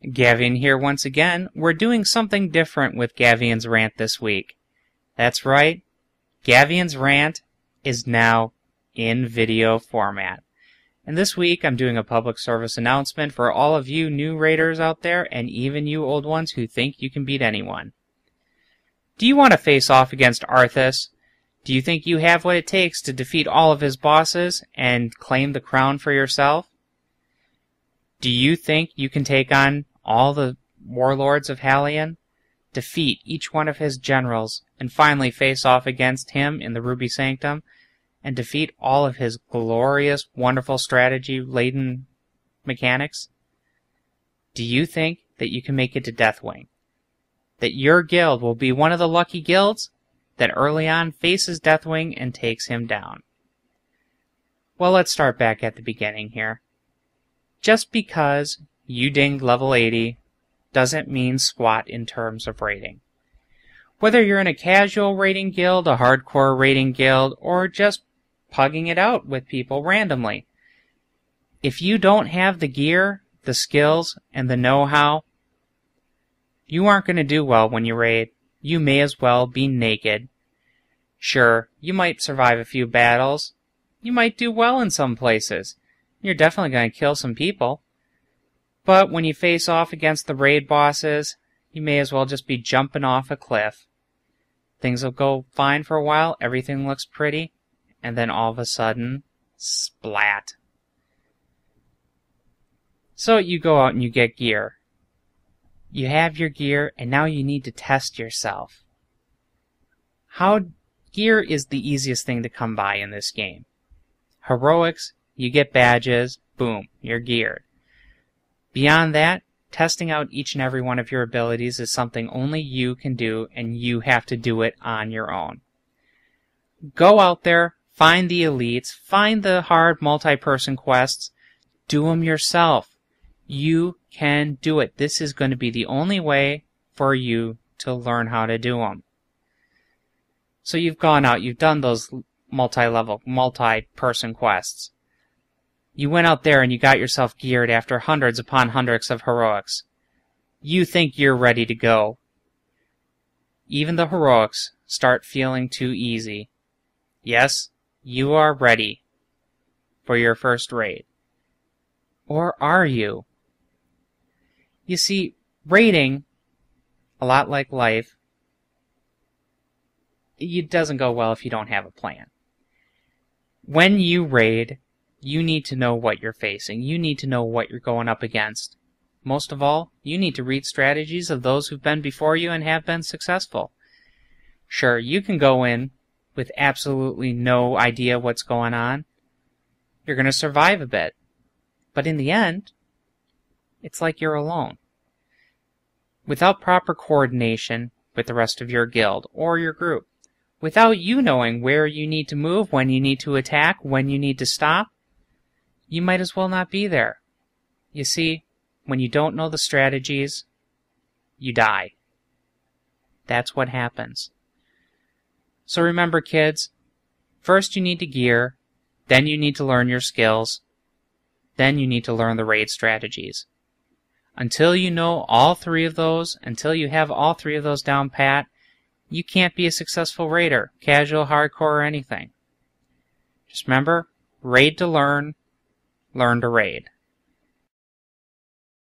Gavion here once again. We're doing something different with Gavion's Rant this week. That's right, Gavion's Rant is now in video format. And this week I'm doing a public service announcement for all of you new raiders out there and even you old ones who think you can beat anyone. Do you want to face off against Arthas? Do you think you have what it takes to defeat all of his bosses and claim the crown for yourself? Do you think you can take on all the warlords of Halion, defeat each one of his generals, and finally face off against him in the Ruby Sanctum, and defeat all of his glorious, wonderful strategy-laden mechanics? Do you think that you can make it to Deathwing? That your guild will be one of the lucky guilds that early on faces Deathwing and takes him down? Well, let's start back at the beginning here. Just because you dinged level 80 doesn't mean squat in terms of raiding. Whether you're in a casual raiding guild, a hardcore raiding guild, or just pugging it out with people randomly, if you don't have the gear, the skills, and the know-how, you aren't going to do well when you raid. You may as well be naked. Sure, you might survive a few battles. You might do well in some places. You're definitely going to kill some people. But when you face off against the raid bosses, you may as well just be jumping off a cliff. Things will go fine for a while, everything looks pretty, and then all of a sudden, splat. So you go out and you get gear. You have your gear, and now you need to test yourself. Gear is the easiest thing to come by in this game. Heroics, you get badges, boom, you're geared. Beyond that, testing out each and every one of your abilities is something only you can do, and you have to do it on your own. Go out there, find the elites, find the hard multi-person quests, do them yourself. You can do it. This is going to be the only way for you to learn how to do them. So you've gone out, you've done those multi-level, multi-person quests. You went out there and you got yourself geared after hundreds upon hundreds of heroics. You think you're ready to go. Even the heroics start feeling too easy. Yes, you are ready for your first raid. Or are you? You see, raiding, a lot like life, it doesn't go well if you don't have a plan. When you raid, you need to know what you're facing. You need to know what you're going up against. Most of all, you need to read strategies of those who've been before you and have been successful. Sure, you can go in with absolutely no idea what's going on. You're going to survive a bit. But in the end, it's like you're alone. Without proper coordination with the rest of your guild or your group, without you knowing where you need to move, when you need to attack, when you need to stop, you might as well not be there. You see, when you don't know the strategies, you die. That's what happens. So remember, kids, first you need to gear, then you need to learn your skills, then you need to learn the raid strategies. Until you know all three of those, until you have all three of those down pat, you can't be a successful raider, casual, hardcore, or anything. Just remember, raid to learn to raid.